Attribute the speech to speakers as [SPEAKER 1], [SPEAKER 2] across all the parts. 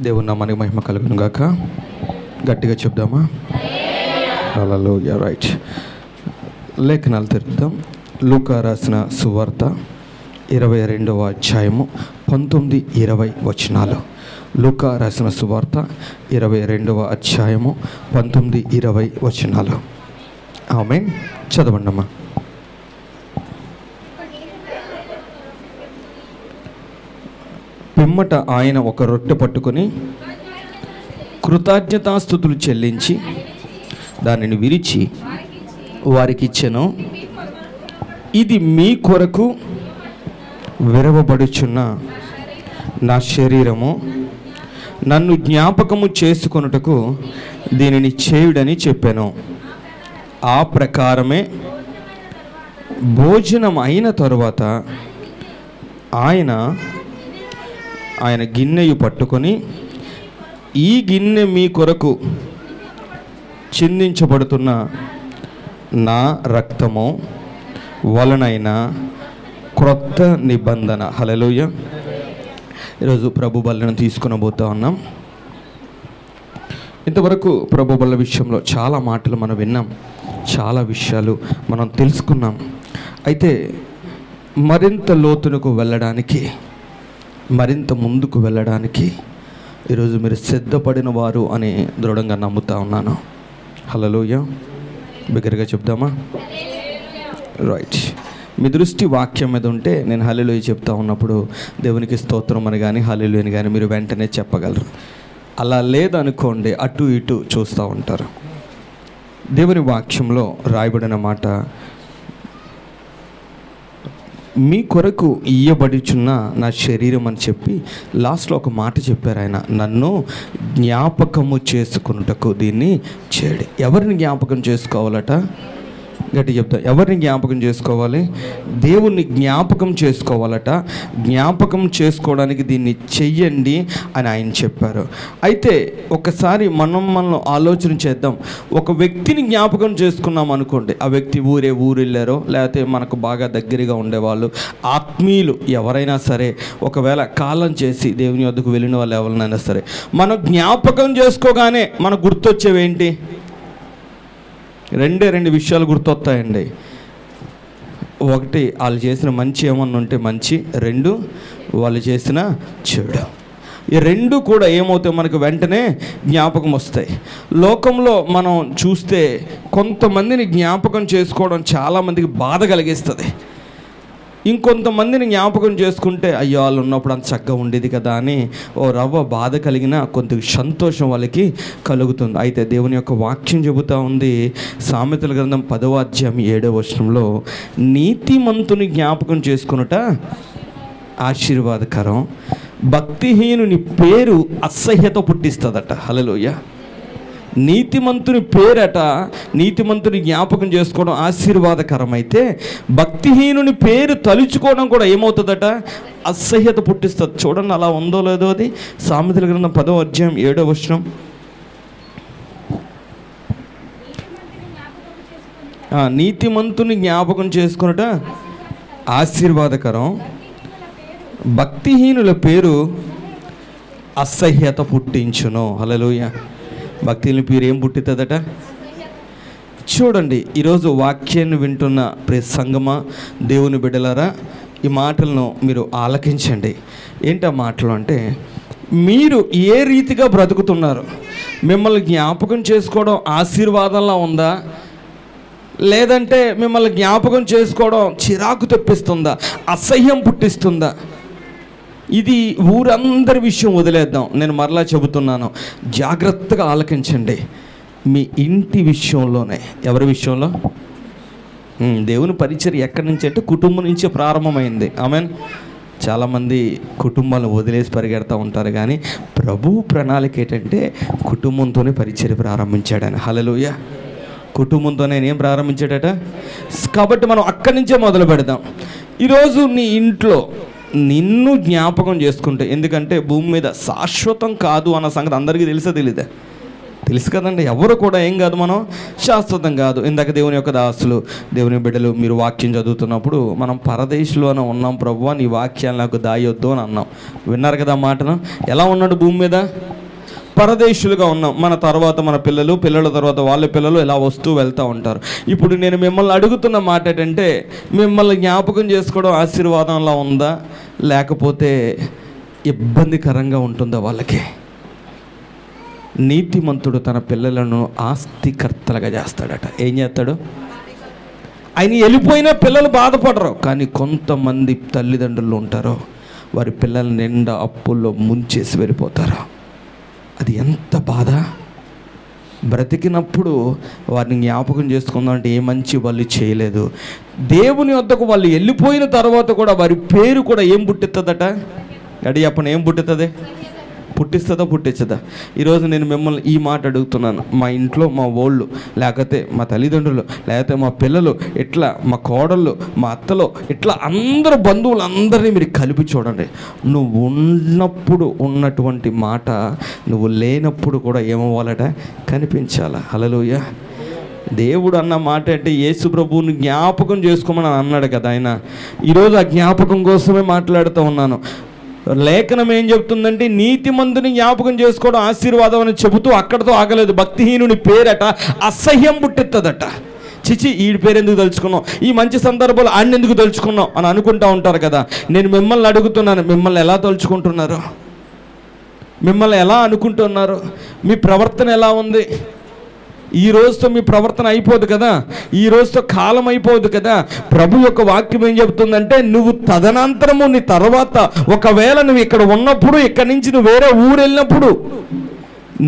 [SPEAKER 1] దేవుని నామానికి మహిమ కలుగును గాక. గట్టిగా చెప్దామా? హల్లెలూయా. రైట్, లేఖనాలు తెరుద్దాం. లూకా రాసిన సువార్త 22వ అధ్యాయము 19-20 వచనాలు. లూకా రాసిన సువార్త 22వ అధ్యాయము 19-20 వచనాలు. ఆమేన్. చదవండమ్మా. పిమ్మట ఆయన ఒక రొట్టె పట్టుకొని కృతజ్ఞతాస్తుతులు చెల్లించి దానిని విరిచి వారికి ఇచ్చెను. ఇది మీ కొరకు విరవబడుచున్న నా శరీరము, నన్ను జ్ఞాపకము చేసుకొనుటకు దీనిని చేయుడని చెప్పాను. ఆ ప్రకారమే భోజనం అయిన తరువాత ఆయన గిన్నెయు పట్టుకొని, ఈ గిన్నె మీ కొరకు చిందించబడుతున్న నా రక్తము వలనైన క్రొత్త నిబంధన. హల్లెలూయా. ఈరోజు ప్రభు బలను తీసుకునబోతా ఉన్నాం. ఇంతవరకు ప్రభు బల విషయంలో చాలా మాటలు మనం విన్నాం, చాలా విషయాలు మనం తెలుసుకున్నాం. అయితే మరింత లోతునకు వెళ్ళడానికి, మరింత ముందుకు వెళ్ళడానికి ఈరోజు మీరు సిద్ధపడిన వారు అని దృఢంగా నమ్ముతా ఉన్నాను. హల్లెలూయా. బిగ్గరగా చెప్దామా? రైట్. మీ దృష్టి వాక్యం మీద ఉంటే నేను హల్లెలూయా చెప్తా ఉన్నప్పుడు దేవునికి స్తోత్రం అని కానీ హల్లెలూయా అని కానీ మీరు వెంటనే చెప్పగలరు. అలా లేదనుకోండి, అటు ఇటు చూస్తూ ఉంటారు. దేవుని వాక్యంలో రాయబడిన మాట, మీ కొరకు ఇయ్యబడుచున్న నా శరీరం అని చెప్పి లాస్ట్లో ఒక మాట చెప్పారు ఆయన, నన్ను జ్ఞాపకము చేసుకున్నటకు దీన్ని చేయడి. ఎవరిని జ్ఞాపకం చేసుకోవాలట? గట్టి చెప్తా. ఎవరిని జ్ఞాపకం చేసుకోవాలి? దేవుణ్ణి జ్ఞాపకం చేసుకోవాలట. జ్ఞాపకం చేసుకోవడానికి దీన్ని చెయ్యండి అని ఆయన చెప్పారు. అయితే ఒకసారి మనం ఆలోచన చేద్దాం. ఒక వ్యక్తిని జ్ఞాపకం చేసుకున్నాం అనుకోండి, ఆ వ్యక్తి ఊరు వెళ్ళారో, లేకపోతే మనకు బాగా దగ్గరగా ఉండేవాళ్ళు, ఆత్మీయులు ఎవరైనా సరే, ఒకవేళ కాలం చేసి దేవుని వద్దకు వెళ్ళిన వాళ్ళు ఎవరినైనా సరే, మనం జ్ఞాపకం చేసుకోగానే మనకు గుర్తొచ్చేవేంటి? రెండు విషయాలు గుర్తొస్తాయండి. ఒకటి, వాళ్ళు చేసిన మంచి ఏమన్నా ఉంటే మంచి, రెండు, వాళ్ళు చేసిన చెడు. ఈ రెండు కూడా ఏమవుతాయి, మనకు వెంటనే జ్ఞాపకం వస్తాయి. లోకంలో మనం చూస్తే కొంతమందిని జ్ఞాపకం చేసుకోవడం చాలామందికి బాధ కలిగిస్తుంది. ఇంకొంతమందిని జ్ఞాపకం చేసుకుంటే, అయ్యో వాళ్ళు ఉన్నప్పుడు అంత చక్కగా ఉండేది కదా అని ఓ రవ్వ బాధ కలిగిన కొంత సంతోషం వాళ్ళకి కలుగుతుంది. అయితే దేవుని యొక్క వాక్యం చెబుతూ ఉంది, సామెతల గ్రంథం 10వ అధ్యాయం 7వ వచనంలో, నీతిమంతుని జ్ఞాపకం చేసుకునుట ఆశీర్వాదకరం, భక్తిహీనుని పేరు అసహ్యత పుట్టిస్తుందట. హల్లెలూయా. నీతిమంతుని పేరట, నీతిమంతుని జ్ఞాపకం చేసుకోవడం ఆశీర్వాదకరం అయితే, భక్తిహీనుని పేరు తలుచుకోవడం కూడా ఏమవుతుందట? అసహ్యత పుట్టిస్తుంది. చూడండి అలా ఉందో లేదో అది. సామెతల గ్రంథం 10వ అధ్యాయం 7వ వచనం, నీతిమంతుని జ్ఞాపకం చేసుకున్నట ఆశీర్వాదకరం, భక్తిహీనుల పేరు అసహ్యత పుట్టించును. హల్లెలూయా. భక్తిని పేరు ఏం పుట్టిస్తుందట? చూడండి, ఈరోజు వాక్యాన్ని వింటున్న ప్రియ సంగమా, దేవుని బిడ్డలారా, ఈ మాటలను మీరు ఆలకించండి. ఏంటి ఆ మాటలు అంటే, మీరు ఏ రీతిగా బ్రతుకుతున్నారు? మిమ్మల్ని జ్ఞాపకం చేసుకోవడం ఆశీర్వాదంలా ఉందా, లేదంటే మిమ్మల్ని జ్ఞాపకం చేసుకోవడం చిరాకు తెప్పిస్తుందా, అసహ్యం పుట్టిస్తుందా? ఇది ఊరందరి విషయం వదిలేద్దాం. నేను మరలా చెబుతున్నాను, జాగ్రత్తగా ఆలకించండి. మీ ఇంటి విషయంలోనే. ఎవరి విషయంలో? దేవుని పరిచర్య ఎక్కడి నుంచి అంటే కుటుంబం నుంచే ప్రారంభమైంది. ఆమెన్. చాలామంది కుటుంబాలను వదిలేసి పరిగెడతా ఉంటారు, కానీ ప్రభువు ప్రణాళిక ఏంటంటే కుటుంబంతోనే పరిచర్య ప్రారంభించాడని. హల్లెలూయా. కుటుంబంతోనే ఏం ప్రారంభించాడట? కాబట్టి మనం అక్కడి నుంచే మొదలు పెడదాం. ఈరోజు నీ ఇంట్లో నిన్ను జ్ఞాపకం చేసుకుంటే, ఎందుకంటే భూమి మీద శాశ్వతం కాదు అన్న సంగతి అందరికీ తెలిసా? తెలుసు కదండి, ఎవరు కూడా ఏం కాదు, మనం శాశ్వతం కాదు. ఇందాక దేవుని యొక్క దాసులు, దేవుని బిడ్డలు మీరు వాక్యం చదువుతున్నప్పుడు మనం పరదేశంలోనే ఉన్నాం ప్రభువా, నీ వాక్యాలు నాకు దాయొద్దు అని అన్నాం. విన్నారు కదా ఆ మాటను? ఎలా ఉన్నాడు భూమి మీద? పరదేశులుగా ఉన్నాం. మన తర్వాత మన పిల్లల తర్వాత వాళ్ళ పిల్లలు ఇలా వస్తూ వెళ్తూ ఉంటారు. ఇప్పుడు నేను మిమ్మల్ని అడుగుతున్న మాట ఏంటంటే, మిమ్మల్ని జ్ఞాపకం చేసుకోవడం ఆశీర్వాదంలా ఉందా, లేకపోతే ఇబ్బందికరంగా ఉంటుందా వాళ్ళకి? నీతిమంతుడు తన పిల్లలను ఆస్తికర్తలుగా చేస్తాడట. ఏం చేస్తాడు? ఆయన వెళ్ళిపోయినా పిల్లలు బాధపడరు, కానీ కొంతమంది తల్లిదండ్రులు ఉంటారు, వారి పిల్లల నిండా అప్పుల్లో ముంచేసి వెళ్ళిపోతారు. అది ఎంత బాధ! బ్రతికినప్పుడు వారిని జ్ఞాపకం చేసుకుందామంటే ఏ మంచి వాళ్ళు చేయలేదు. దేవుని వద్దకు వాళ్ళు వెళ్ళిపోయిన తర్వాత కూడా వారి పేరు కూడా ఏం పుట్టిస్తుందట? అడి చెప్పండి, ఏం పుట్టిస్తుంది? పుట్టిస్తుందా పుట్టించదా? ఈరోజు నేను మిమ్మల్ని ఈ మాట అడుగుతున్నాను. మా ఇంట్లో మా వాళ్ళు, లేకపోతే మా తల్లిదండ్రులు, లేకపోతే మా పిల్లలు, ఇట్లా మా కోడళ్ళు, మా అత్తలు, ఇట్లా అందరు బంధువులందరినీ మీరు కలిపి చూడండి. నువ్వు ఉన్నప్పుడు ఉన్నటువంటి మాట నువ్వు లేనప్పుడు కూడా ఏమవ్వాలట? కనిపించాలా? హల్లెలూయా. దేవుడు అన్న మాట అంటే యేసు ప్రభువుని జ్ఞాపకం చేసుకోమని అన్నాడు కదా ఆయన. ఈరోజు ఆ జ్ఞాపకం కోసమే మాట్లాడుతూ ఉన్నాను. లేఖనం ఏం చెప్తుందంటే, నీతిమంతుని జ్ఞాపకం చేసుకోవడం ఆశీర్వాదం అని చెబుతూ అక్కడితో ఆగలేదు. భక్తిహీనుని పేరట అసహ్యం పుట్టిస్తుందట. చిచి, ఈ పేరు ఎందుకు తలుచుకున్నాం, ఈ మంచి సందర్భాలు అన్ని ఎందుకు తలుచుకున్నాం అని అనుకుంటూ ఉంటారు కదా. నేను మిమ్మల్ని అడుగుతున్నాను, మిమ్మల్ని ఎలా తలుచుకుంటున్నారు? మిమ్మల్ని ఎలా అనుకుంటున్నారు? మీ ప్రవర్తన ఎలా ఉంది? ఈ రోజుతో మీ ప్రవర్తన అయిపోదు కదా, ఈ రోజుతో కాలం అయిపోదు కదా. ప్రభు యొక్క వాక్యం ఏం చెబుతుందంటే, నువ్వు తదనంతరము నీ తర్వాత ఒకవేళ నువ్వు ఇక్కడ ఉన్నప్పుడు, ఇక్కడి నుంచి నువ్వు వేరే ఊరు వెళ్ళినప్పుడు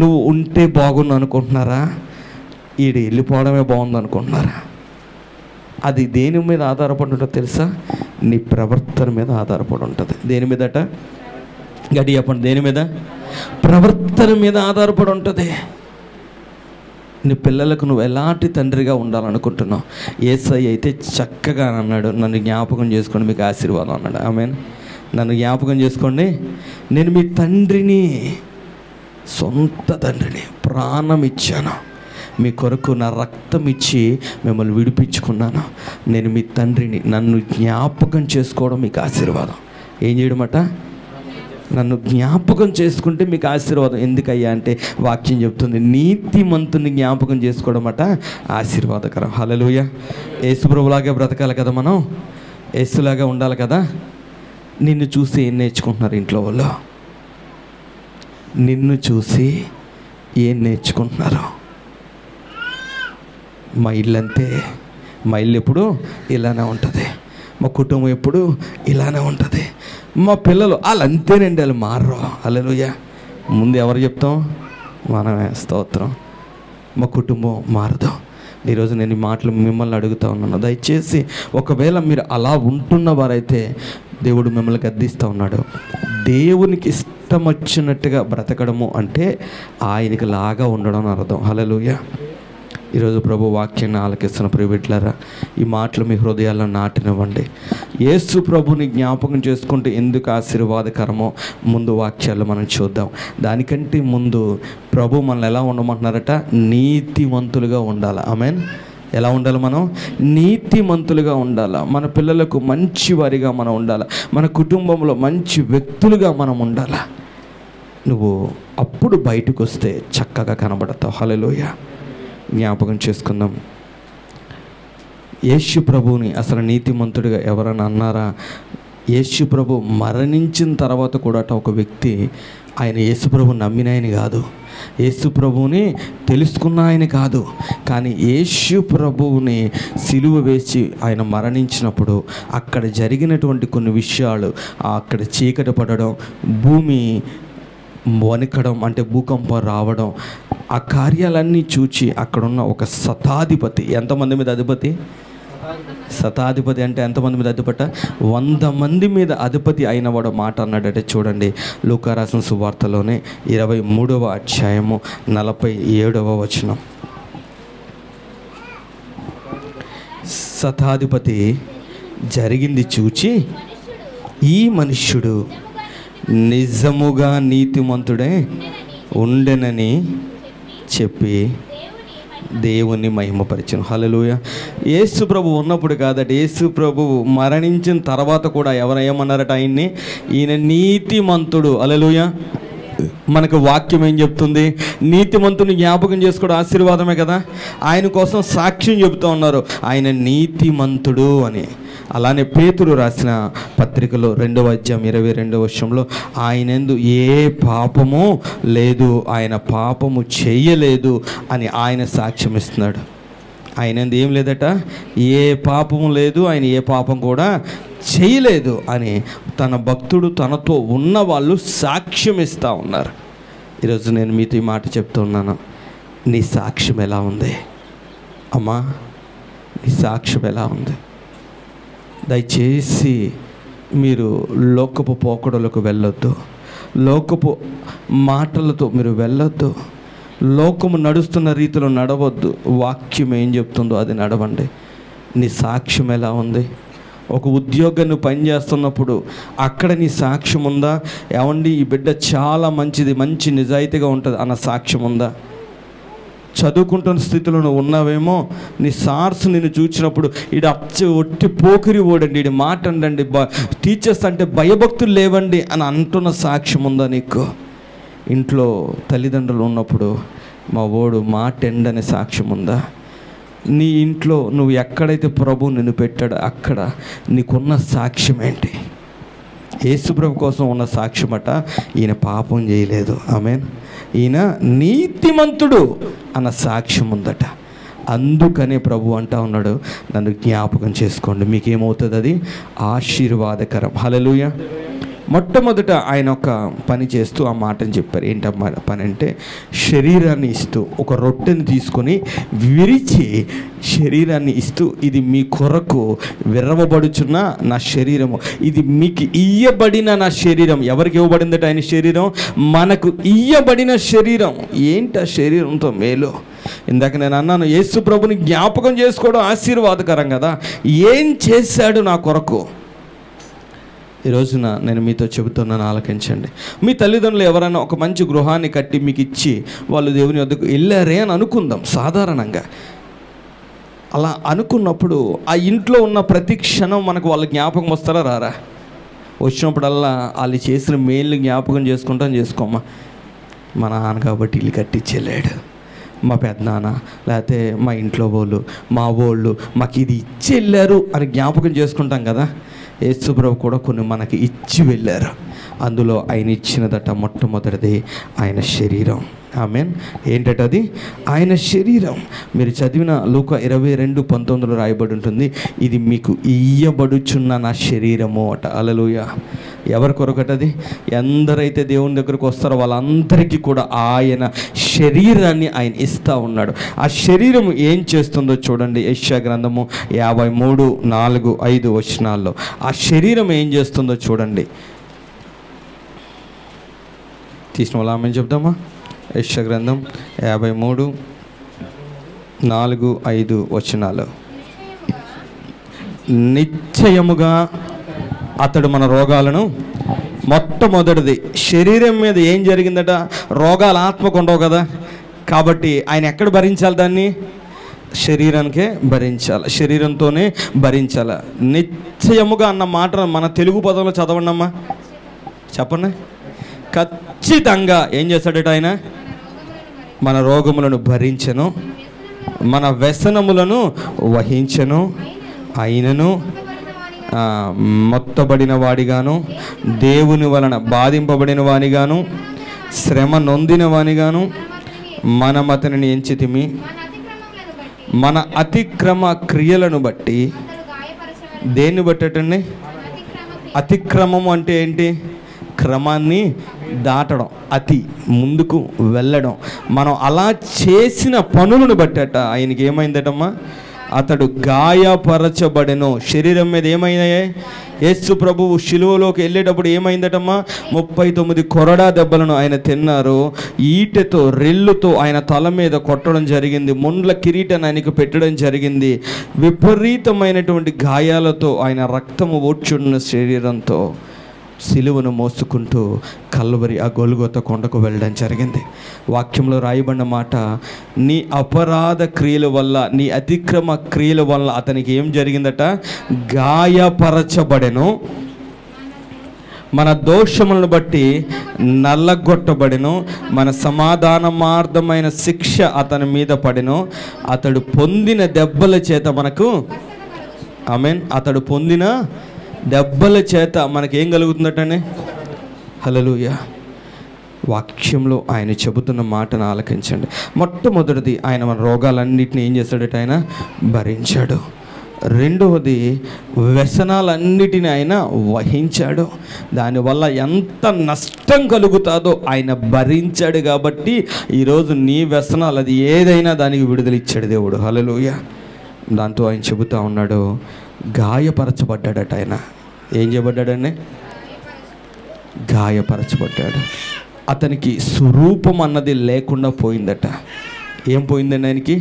[SPEAKER 1] నువ్వు ఉంటే బాగుంది అనుకుంటున్నారా? ఈడు వెళ్ళిపోవడమే బాగుంది అనుకుంటున్నారా? అది దేని మీద ఆధారపడి ఉంటుందో తెలుసా? నీ ప్రవర్తన మీద ఆధారపడి ఉంటుంది. దేని మీదట? గట్టి చెప్పండి, దేని మీద? ప్రవర్తన మీద ఆధారపడి ఉంటుంది. నీ పిల్లలకు నువ్వు ఎలాంటి తండ్రిగా ఉండాలనుకుంటున్నావు? యేసయ్య అయితే చక్కగా అన్నాడు, నన్ను జ్ఞాపకం చేసుకోండి మీకు ఆశీర్వాదం అన్నాడు. ఆమేన్. నన్ను జ్ఞాపకం చేసుకోండి, నేను మీ తండ్రిని, సొంత తండ్రిని, ప్రాణం ఇచ్చాను మీ కొరకు, నా రక్తం ఇచ్చి మిమ్మల్ని విడిపించుకున్నాను. నేను మీ తండ్రిని, నన్ను జ్ఞాపకం చేసుకోవడం మీకు ఆశీర్వాదం. ఏం చేయడమట? నన్ను జ్ఞాపకం చేసుకుంటే మీకు ఆశీర్వాదం. ఎందుకయ్యా అంటే వాక్యం చెప్తుంది, నీతిమంతుని జ్ఞాపకం చేసుకోవడం అట ఆశీర్వాదకరం. హల్లెలూయా. యేసుప్రభులాగే బ్రతకాలి కదా మనం, యేసులాగా ఉండాలి కదా. నిన్ను చూసి ఏం నేర్చుకుంటున్నారు ఇంట్లో వాళ్ళు? నిన్ను చూసి ఏం నేర్చుకుంటున్నారు? మా ఇల్లు అంతే, మా ఇల్లు ఎప్పుడు ఇలానే ఉంటుంది, మా కుటుంబం ఎప్పుడు ఇలానే ఉంటుంది, మా పిల్లలు వాళ్ళు అంతేనండి, వాళ్ళు మారరు. హల్లెలూయా. ముందు ఎవరు చెప్తాం? మనమే. స్తోత్రం. మా కుటుంబం మారదు. ఈరోజు నేను ఈ మాటలు మిమ్మల్ని అడుగుతూ ఉన్నాను. దయచేసి ఒకవేళ మీరు అలా ఉంటున్న వారైతే దేవుడు మిమ్మల్ని గద్దిస్తూ ఉన్నాడు. దేవునికి ఇష్టం వచ్చినట్టుగా బ్రతకడము అంటే ఆయనకి లాగా ఉండడం అని అర్థం. హల్లెలూయా. ఈరోజు ప్రభు వాక్యాన్ని ఆలకిస్తున్న ప్రియబిడ్డలారా, ఈ మాటలు మీ హృదయాల్లో నాటినివ్వండి. యేసు ప్రభుని జ్ఞాపకం చేసుకుంటే ఎందుకు ఆశీర్వాదకరమో ముందు వాక్యాలు మనం చూద్దాం. దానికంటే ముందు ప్రభు మనల్ని ఎలా ఉండమంటున్నారట? నీతిమంతులుగా ఉండాలి. ఆమేన్. ఎలా ఉండాలి మనం? నీతిమంతులుగా ఉండాలి. మన పిల్లలకు మంచి వారిగా మనం ఉండాలి. మన కుటుంబంలో మంచి వ్యక్తులుగా మనం ఉండాలి. నువ్వు అప్పుడు బయటకు వస్తే చక్కగా కనబడతావు. హల్లెలూయా. జ్ఞాపకం చేసుకుందాం. యేసు ప్రభువుని అసలు నీతిమంతుడిగా ఎవరైనా అన్నారా? యేసు ప్రభు మరణించిన తర్వాత కూడా ఒక వ్యక్తి, ఆయన యేసు ప్రభు నమ్మిన ఆయన కాదు, యేసు ప్రభువుని తెలుసుకున్న ఆయన కాదు, కానీ యేసు ప్రభువుని సిలువ వేసి ఆయన మరణించినప్పుడు అక్కడ జరిగినటువంటి కొన్ని విషయాలు, అక్కడ చీకటి పడడం, భూమి వణకడం అంటే భూకంపం రావడం, ఆ కార్యాలన్నీ చూచి అక్కడున్న ఒక శతాధిపతి, ఎంతమంది మీద అధిపతి? శతాధిపతి అంటే ఎంతమంది మీద అధిపత? 100 మంది మీద అధిపతి అయిన వాడు మాట అన్నాడంటే చూడండి, లూకా రాసిన సువార్తలోనే 23వ అధ్యాయము 47వ వచనం. శతాధిపతి జరిగింది చూచి, ఈ మనుష్యుడు నిజముగా నీతిమంతుడే ఉండెనని చెప్పి దేవుణ్ణి మహిమపరిచను. హల్లెలూయా. యేసు ప్రభు ఉన్నప్పుడు కాదట, యేసు ప్రభు మరణించిన తర్వాత కూడా ఎవరు ఏమన్నారట ఆయన్ని? ఈయన నీతిమంతుడు. హల్లెలూయా. మనకు వాక్యం ఏం చెప్తుంది? నీతిమంతుని జ్ఞాపకం చేసుకోవడం ఆశీర్వాదమే కదా. ఆయన కోసం సాక్ష్యం చెబుతూ ఉన్నారు, ఆయన నీతిమంతుడు అని. అలానే పేతురు రాసిన పత్రికలో 2వ అధ్యాయం 22వ వచనంలో ఆయనందు ఏ పాపము లేదు, ఆయన పాపము చేయలేదు అని ఆయన సాక్ష్యం ఇస్తున్నాడు. ఆయనందు ఏం లేదట, ఏ పాపము లేదు, ఆయన ఏ పాపం కూడా చేయలేదు అని తన భక్తుడు, తనతో ఉన్న వాళ్ళు సాక్ష్యం ఇస్తూ ఉన్నారు. ఈరోజు నేను మీతో ఈ మాట చెప్తున్నాను, నీ సాక్ష్యం ఎలా ఉంది అమ్మా? నీ సాక్ష్యం ఎలా ఉంది? దయచేసి మీరు లోకపు పోకడలకు వెళ్ళొద్దు, లోకపు మాటలతో మీరు వెళ్ళొద్దు, లోకము నడుస్తున్న రీతిలో నడవద్దు. వాక్యం ఏం చెప్తుందో అది నడవండి. నీ సాక్ష్యం ఎలా ఉంది? ఒక ఉద్యోగాన్ని పనిచేస్తున్నప్పుడు అక్కడ నీ సాక్ష్యం ఉందా? ఏమండి ఈ బిడ్డ చాలా మంచిది, మంచి నిజాయితీగా ఉంటుంది అన్న సాక్ష్యం ఉందా? చదువుకుంటున్న స్థితిలో నువ్వు ఉన్నావేమో, నీ సార్స్ నిన్ను చూసినప్పుడు ఈడు ఒట్టి పోకిరి ఓడండి, ఈడు మాట అండి, టీచర్స్ అంటే భయభక్తులు లేవండి అని అంటున్న సాక్ష్యం ఉందా నీకు? ఇంట్లో తల్లిదండ్రులు ఉన్నప్పుడు మా ఓడు మాట ఎండనే సాక్ష్యం ఉందా? నీ ఇంట్లో నువ్వు ఎక్కడైతే ప్రభు నిన్ను పెట్టాడో అక్కడ నీకున్న సాక్ష్యం ఏంటి? యేసుప్రభు కోసం ఉన్న సాక్ష్యమట, ఈయన పాపం చేయలేదు, ఆమేన్, ఈయన నీతిమంతుడు అన్న సాక్ష్యం ఉందట. అందుకనే ప్రభు అంటా ఉన్నాడు, నన్ను జ్ఞాపకం చేసుకోండి, మీకేమవుతుంది? అది ఆశీర్వాదకరం. హల్లెలూయా. మొట్టమొదట ఆయన ఒక పని చేస్తూ ఆ మాటని చెప్పారు. ఏంటమ్మా పని అంటే, శరీరాన్ని ఇస్తూ ఒక రొట్టెని తీసుకొని విరిచి శరీరాన్ని ఇస్తూ, ఇది మీ కొరకు విరవబడుచున్న నా శరీరము, ఇది మీకు ఇయ్యబడిన నా శరీరం. ఎవరికి ఇవ్వబడిందట ఆయన శరీరం? మనకు ఇయ్యబడిన శరీరం. ఏంటి ఆ శరీరంతో మేలు? ఇందాక నేను అన్నాను, యేసు ప్రభుని జ్ఞాపకం చేసుకోవడం ఆశీర్వాదకరం కదా. ఏం చేశాడు నా కొరకు? ఈ రోజున నేను మీతో చెబుతున్నాను, ఆలకించండి. మీ తల్లిదండ్రులు ఎవరైనా ఒక మంచి గృహాన్ని కట్టి మీకు ఇచ్చి వాళ్ళు దేవుని వద్దకు వెళ్ళారే అని అనుకుందాం సాధారణంగా. అలా అనుకున్నప్పుడు ఆ ఇంట్లో ఉన్న ప్రతి క్షణం మనకు వాళ్ళ జ్ఞాపకం వస్తారా రారా? వచ్చినప్పుడల్లా వాళ్ళు చేసిన మేలు జ్ఞాపకం చేసుకోమ్మా. మా నాన్న కాబట్టి ఇల్లు కట్టించెళ్ళాడు, మా పెద్దనాన్న లేకపోతే మా ఇంట్లో వాళ్ళు, మా వాళ్ళు మాకు ఇది ఇచ్చి వెళ్ళారు అని జ్ఞాపకం చేసుకుంటాం కదా. యేసుప్రభు కూడా కొన్ని మనకి ఇచ్చి వెళ్ళారు. అందులో ఆయన ఇచ్చినదట మొట్టమొదటిది ఆయన శరీరం. ఆమేన్. ఏంటట అది? ఆయన శరీరం. మీరు చదివిన లూకా 22:19 రాయబడి ఉంటుంది, ఇది మీకు ఇయ్యబడుచున్న నా శరీరము అట. హల్లెలూయా. ఎవరి కొరకటది? ఎందరైతే దేవుని దగ్గరకు వస్తారో వాళ్ళందరికీ కూడా ఆయన శరీరాన్ని ఆయన ఇస్తూ ఉన్నాడు. ఆ శరీరం ఏం చేస్తుందో చూడండి. యెషయా గ్రంథము 53:4-5 వచనాల్లో ఆ శరీరం ఏం చేస్తుందో చూడండి. తీసిన వాళ్ళు ఆమె చెప్దామా? యెషయా గ్రంథం 53:4-5 వచనాలు. నిశ్చయముగా అతడు మన రోగాలను, మొట్టమొదటిది శరీరం మీద ఏం జరిగిందట? రోగాలు ఆత్మకు ఉండవు కదా, కాబట్టి ఆయన ఎక్కడ భరించాలి? దాన్ని శరీరానికే భరించాలి, శరీరంతోనే భరించాలి. నిశ్చయముగా అన్న మాట మన తెలుగు పదంలో చదవండి అమ్మా, చెప్పండి. ఖచ్చితంగా ఏం చేశాడట ఆయన? మన రోగములను భరించెను, మన వ్యసనములను వహించెను, అయినను మొత్తబడిన వాడిగాను, దేవుని వలన బాధింపబడిన వానిగాను, శ్రమ నొందిన వానిగాను మనం అతనిని ఎంచితిమి. మన అతిక్రమ క్రియలను బట్టి. దేన్ని బట్టండి? అతిక్రమము అంటే ఏంటి? క్రమాన్ని దాటడం, అతి ముందుకు వెళ్ళడం. మనం అలా చేసిన పనులను బట్టట ఆయనకి ఏమైందటమ్మా? అతడు గాయపరచబడెను. శరీరం మీద ఏమైనాయే? యేసు ప్రభువు శిలువలోకి వెళ్ళేటప్పుడు ఏమైందటమ్మా? 39 కొరడా దెబ్బలను ఆయన తిన్నారు. ఈటెతో రెల్లుతో ఆయన తల మీద కొట్టడం జరిగింది. ముండ్ల కిరీటాన్ని ఆయనకు పెట్టడం జరిగింది. విపరీతమైనటువంటి గాయాలతో ఆయన రక్తము ఓడ్చున్న శరీరంతో సిలువను మోసుకుంటూ కల్వరి ఆ గొల్గొత కొండకు వెళ్ళడం జరిగింది. వాక్యంలో రాయబడిన మాట, నీ అపరాధ క్రియల వల్ల, నీ అతిక్రమ క్రియల వల్ల అతనికి ఏం జరిగిందట? గాయపరచబడెను, మన దోషములను బట్టి నల్లగొట్టబడెను, మన సమాధానమార్థమైన శిక్ష అతని మీద పడెను, అతడు పొందిన దెబ్బల చేత మనకు ఆమేన్, అతడు పొందిన దెబ్బల చేత మనకేం కలుగుతుందటనే? హల్లెలూయా. వాక్యంలో ఆయన చెబుతున్న మాటను ఆలకించండి. మొట్టమొదటిది, ఆయన మన రోగాలన్నిటిని ఏం చేశాడట? ఆయన భరించాడు. రెండవది, వ్యసనాలన్నిటిని ఆయన వహించాడు. దానివల్ల ఎంత నష్టం కలుగుతాదో ఆయన భరించాడు. కాబట్టి ఈరోజు నీ వ్యసనాలు అది ఏదైనా దానికి విడుదలిచ్చాడు దేవుడు. హల్లెలూయా. దాంతో ఆయన చెబుతూ ఉన్నాడు, గాయపరచబడ్డాడట. ఆయన ఏం చేయబడ్డాడని? గాయపరచబడ్డాడు. అతనికి స్వరూపం అన్నది లేకుండా పోయిందట. ఏం పోయిందండి ఆయనకి?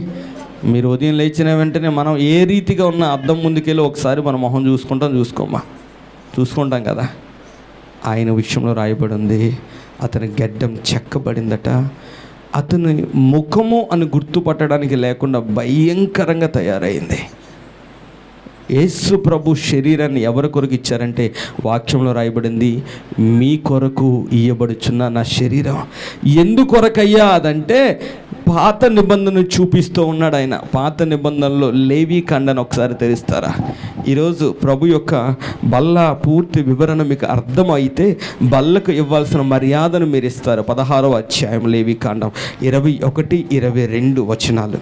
[SPEAKER 1] మీరు ఉదయం లేచిన వెంటనే మనం ఏ రీతిగా ఉన్న అద్దం ముందుకెళ్ళి ఒకసారి మన మొహం చూసుకుంటాం కదా. ఆయన విషయంలో రాయబడి ఉంది, అతని గడ్డం చెక్కబడిందట. అతని ముఖము అని గుర్తుపట్టడానికి లేకుండా భయంకరంగా తయారైంది. యేసు ప్రభు శరీరాన్ని ఎవరి కొరకు ఇచ్చారంటే, వాక్యంలో రాయబడింది, మీ కొరకు ఇయ్యబడుచున్న నా శరీరం. ఎందుకొరకయ్యా అదంటే, పాత నిబంధనను చూపిస్తూ ఉన్నాడు ఆయన. పాత నిబంధనలో లేవీ కాండను ఒకసారి తెరుస్తారా? ఈరోజు ప్రభు యొక్క బల్ల పూర్తి వివరణ మీకు అర్థమైతే బల్లకు ఇవ్వాల్సిన మర్యాదను మీరు ఇస్తారు. 16వ అధ్యాయం లేవీ కాండం 21, 22 వచనాలు.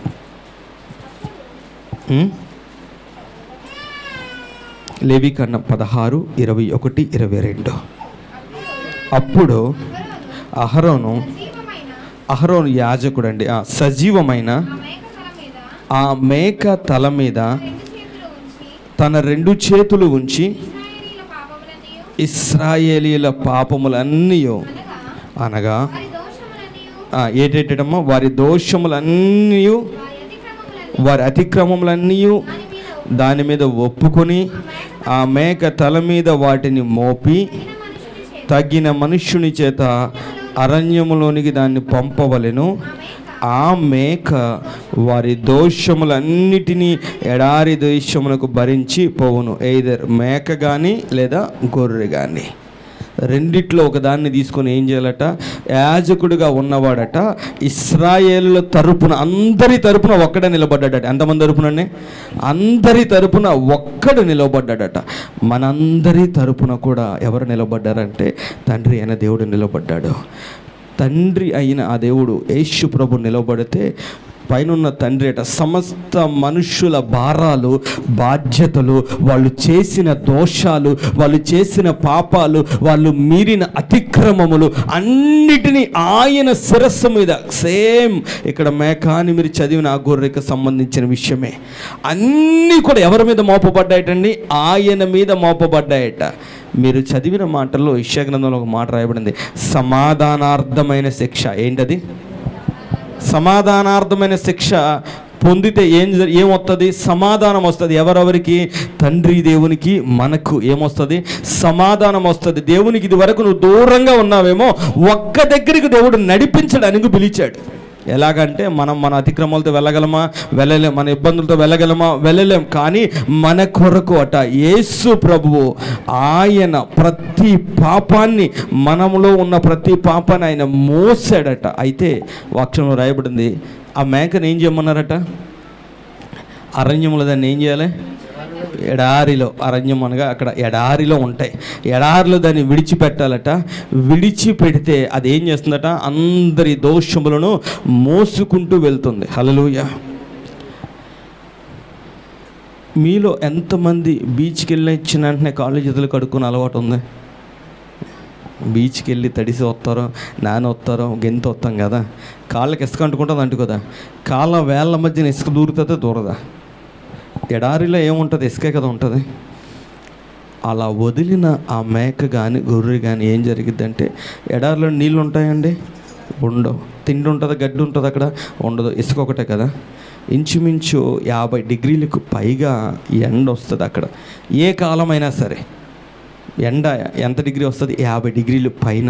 [SPEAKER 1] లేవీ కాండం 16, 21, 22. అప్పుడు అహరోను యాజకుడు అండి, సజీవమైన ఆ మేక తల మీద తన 2 చేతులు ఉంచి ఇశ్రాయేలీల పాపములన్నీ, అనగా ఏటేటమ్మా? వారి దోషములన్నీ, వారి అతిక్రమములన్నీ దాని మీద ఒప్పుకొని ఆ మేక తల మీద వాటిని మోపి తగిన మనుష్యుని చేత అరణ్యములోనికి దాన్ని పంపవలెను. ఆ మేక వారి దోషములన్నిటినీ ఎడారి దేశమునకు భరించి పోవును. ఎయిదర్ మేక కానీ లేదా గొర్రె కానీ, రెండిట్లో ఒకదాన్ని తీసుకొని ఏం చేయాలట? యాజకుడిగా ఉన్నవాడట ఇశ్రాయేలుల తరపున, అందరి తరపున ఒక్కడే నిలబడ్డాడట. ఎంతమంది తరపుననే? అందరి తరపున ఒక్కడు నిలబడ్డాడట. మనందరి తరపున కూడా ఎవరు నిలబడ్డారంటే, తండ్రి అయిన దేవుడు నిలబడ్డాడు. తండ్రి అయిన ఆ దేవుడు యేసు ప్రభు నిలబడితే పైనున్న తండ్రి అట సమస్త మనుష్యుల భారాలు, బాధ్యతలు, వాళ్ళు చేసిన దోషాలు, వాళ్ళు చేసిన పాపాలు, వాళ్ళు మీరిన అతిక్రమములు అన్నిటినీ ఆయన శిరస్సు మీద, సేమ్ ఇక్కడ మేకాని మీరు చదివిన ఆ గొర్రెకు సంబంధించిన విషయమే, అన్నీ కూడా ఎవరి మీద మోపబడ్డాయటండి? ఆయన మీద మోపబడ్డాయట. మీరు చదివిన మాటల్లో యెషయా గ్రంథంలో ఒక మాట రాయబడింది, సమాధానార్థమైన శిక్ష. ఏంటది? సమాధానార్థమైన శిక్ష పొందితే ఏమొస్తుంది? సమాధానం వస్తుంది. ఎవరెవరికి? తండ్రి దేవునికి, మనకు ఏమొస్తుంది? సమాధానం వస్తుంది. దేవునికి ఇది వరకు నువ్వు దూరంగా ఉన్నావేమో, ఒక్క దగ్గరికి దేవుడు నడిపించడానికి పిలిచాడు. ఎలాగంటే మన అతిక్రమాలతో వెళ్ళగలమా? వెళ్ళలేం. మన ఇబ్బందులతో వెళ్ళగలమా? వెళ్ళలేం. కానీ మన కొరకు అట యేసు ప్రభువు ఆయన ప్రతి పాపాన్ని, మనములో ఉన్న ప్రతి పాపాన్ని ఆయన మోసాడట. అయితే వాక్యంలో రాయబడింది, ఆ మేకను ఏం చేయమన్నారట? అరణ్యములో దాన్ని ఏం చేయాలి? ఎడారిలో, అరణ్యం అనగా అక్కడ ఎడారిలో ఉంటాయి, ఎడారిలో దాన్ని విడిచిపెట్టాలట. విడిచిపెడితే అది ఏం చేస్తుందట? అందరి దోషములను మోసుకుంటూ వెళ్తుంది. హల్లెలూయా. మీలో ఎంతమంది బీచ్కి వెళ్ళి ఇచ్చిన వెంటనే కాళ్ళు చేతులు కడుక్కుని అలవాటు ఉంది? బీచ్కి వెళ్ళి తడిసి వస్తారో, వస్తారో, గెంత వస్తాం కదా, కాళ్ళకి ఇసుక అంటుకుంటుంది, అంటుకోదా? కాళ్ళ వేళ్ళ మధ్యన ఇసుక దూరుతుందా దూరదా? ఎడారిలో ఏముంటుంది? ఇసుకే కదా ఉంటుంది. అలా వదిలిన ఆ మేక కానీ గొర్రె కానీ ఏం జరిగిద్దంటే, ఎడారిలో నీళ్ళు ఉంటాయండి? ఉండవు. తిండి ఉంటుంది, గడ్డి ఉంటుంది, అక్కడ ఉండదు, ఇసుక ఒకటే కదా. ఇంచుమించు 50 డిగ్రీలకు పైగా ఎండ వస్తుంది అక్కడ. ఏ కాలమైనా సరే ఎండ ఎంత డిగ్రీ వస్తుంది? 50 డిగ్రీలు పైన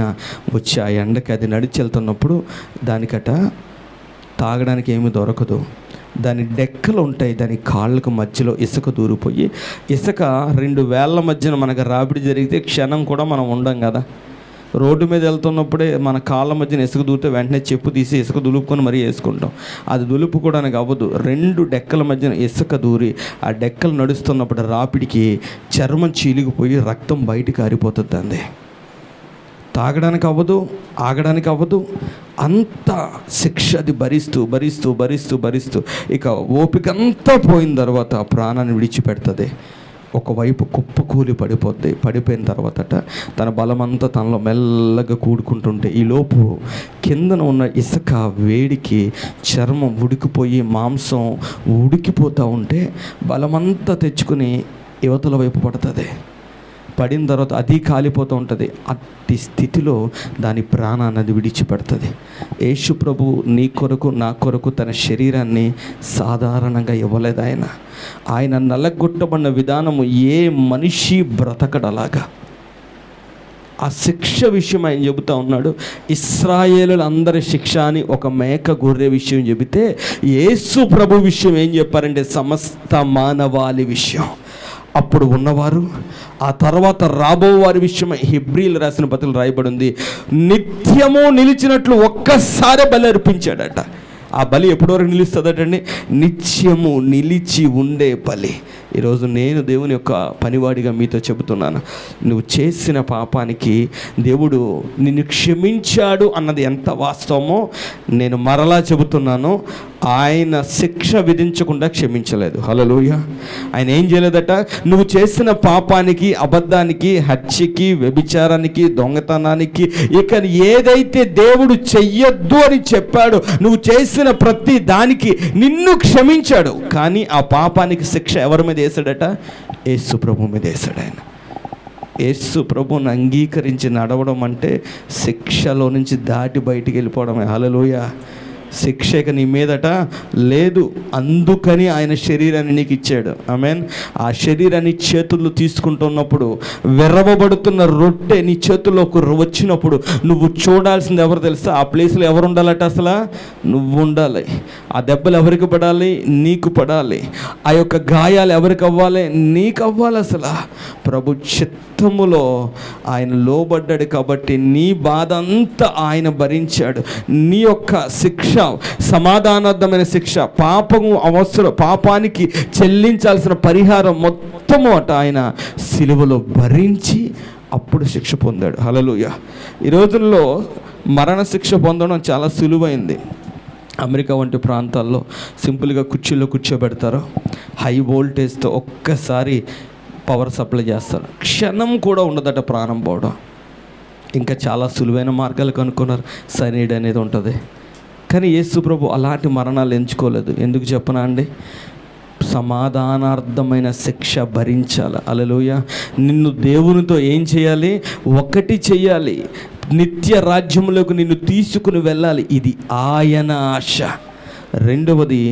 [SPEAKER 1] వచ్చి ఆ ఎండకి అది నడిచి వెళ్తున్నప్పుడు దానికట తాగడానికి ఏమీ దొరకదు. దాని డెక్కలు ఉంటాయి, దాని కాళ్ళకు మధ్యలో ఇసుక దూరిపోయి, ఇసుక 2 వేళ్ళ మధ్యన మనకు రాపిడి జరిగితే క్షణం కూడా మనం ఉండం కదా. రోడ్డు మీద వెళ్తున్నప్పుడే మన కాళ్ళ మధ్యన ఇసుక దూరితే వెంటనే చెప్పు తీసి ఇసుక దులుపుకొని మరీ వేసుకుంటాం. అది దులుపుకోవడానికి అవ్వదు. 2 డెక్కల మధ్యన ఇసుక దూరి ఆ డెక్కలు నడుస్తున్నప్పుడు రాపిడికి చర్మం చీలిగిపోయి రక్తం బయటికి ఆరిపోతుంది. అంది తాగడానికి అవ్వదు, ఆగడానికి అవ్వదు. అంత శిక్ష అది భరిస్తూ భరిస్తూ భరిస్తూ భరిస్తూ ఇక ఓపిక అంతా పోయిన తర్వాత ప్రాణాన్ని విడిచిపెడుతుంది. ఒకవైపు కుప్పకూలి పడిపోద్ది. పడిపోయిన తర్వాతట తన బలమంతా తనలో మెల్లగా కూడుకుంటుంటే ఈలోపు కిందన ఉన్న ఇసుక వేడికి చర్మం ఉడికిపోయి మాంసం ఉడికిపోతూ ఉంటే బలమంతా తెచ్చుకుని యువతల వైపు పడుతుంది. పడిన తర్వాత అది కాలిపోతూ ఉంటుంది. అట్టి స్థితిలో దాని ప్రాణాన్ని విడిచిపెడుతుంది. యేసు ప్రభు నీ కొరకు నా కొరకు తన శరీరాన్ని సాధారణంగా ఇవ్వలేదు. ఆయన నలగొట్టబడిన విధానము ఏ మనిషి బ్రతకడలాగా. ఆ శిక్ష విషయం ఆయన చెబుతూ ఉన్నాడు. ఇశ్రాయేలులందరి శిక్ష అని ఒక మేక గొర్రె విషయం చెబితే యేసు ప్రభు విషయం ఏం చెప్పారంటే సమస్త మానవాళి విషయం. అప్పుడు ఉన్నవారు ఆ తర్వాత రాబో వారి విషయమై హెబ్రీయులు రాసిన పత్రికలో రాయబడి ఉంది. నిత్యము నిలిచినట్లు ఒక్కసారి బలి అర్పించాడట. ఆ బలి ఎప్పటి వరకు నిలుస్తుందటండి? నిత్యము నిలిచి ఉండే బలి. ఈరోజు నేను దేవుని యొక్క పనివాడిగా మీతో చెబుతున్నాను. నువ్వు చేసిన పాపానికి దేవుడు నిన్ను క్షమించాడు అన్నది ఎంత వాస్తవమో నేను మరలా చెబుతున్నాను. ఆయన శిక్ష విధించకుండా క్షమించలేదు. హల్లెలూయా. ఆయన ఏం చేయలేదట? నువ్వు చేసిన పాపానికి, అబద్ధానికి, హత్యకి, వ్యభిచారానికి, దొంగతనానికి, ఇక ఏదైతే దేవుడు చెయ్యొద్దు అని చెప్పాడు నువ్వు చేసిన ప్రతి దానికి నిన్ను క్షమించాడు. కానీ ఆ పాపానికి శిక్ష ఎవరి మీద వేసాడట? యేసు ప్రభు మీద వేసాడు. ఆయన యేసు ప్రభువుని అంగీకరించి నడవడం అంటే శిక్షలో నుంచి దాటి బయటికి వెళ్ళిపోవడమే. హల్లెలూయా. శిక్ష ఇక నీ మీదట లేదు. అందుకని ఆయన శరీరాన్ని నీకు ఇచ్చాడు. ఆమేన్. ఆ శరీరాన్ని చేతుల్లో తీసుకుంటున్నప్పుడు విరవబడుతున్న రొట్టె నీ చేతుల్లోకి వచ్చినప్పుడు నువ్వు చూడాల్సింది ఎవరు తెలుసా? ఆ ప్లేస్లో ఎవరు ఉండాలట? అసలు నువ్వు ఉండాలి. ఆ దెబ్బలు ఎవరికి పడాలి? నీకు పడాలి. ఆ యొక్క గాయాలు ఎవరికి అవ్వాలి? నీకు అవ్వాలి. అసలు ప్రభు చిత్తములో ఆయన లోబడ్డాడు కాబట్టి నీ బాధ అంతా ఆయన భరించాడు. నీ యొక్క శిక్ష సమాధానార్థమైన శిక్ష, పాపము అవసరం, పాపానికి చెల్లించాల్సిన పరిహారం మొత్తము అట ఆయన సిలువలో భరించి అప్పుడు శిక్ష పొందాడు. హల్లెలూయా. ఈ రోజుల్లో మరణ శిక్ష పొందడం చాలా సులువైంది. అమెరికా వంటి ప్రాంతాల్లో సింపుల్గా కుర్చీలో కూర్చోబెడతారు. హై వోల్టేజ్తో ఒక్కసారి పవర్ సప్లై చేస్తారు. క్షణం కూడా ఉండదట ప్రాణం పోవడం. ఇంకా చాలా సులువైన మార్గాలు కనుక్కున్నారు. సైనైడ్ అనేది ఉంటుంది. కానీ యేసు ప్రభు అలాంటి మరణాలు ఎంచుకోలేదు. ఎందుకు చెప్పనా అండి? సమాధానార్థమైన శిక్ష భరించాలి. హల్లెలూయా. నిన్ను దేవునితో ఏం చేయాలి? ఒకటి చేయాలి. నిత్య రాజ్యంలోకి నిన్ను తీసుకుని వెళ్ళాలి. ఇది ఆయన ఆశ. రెండవది,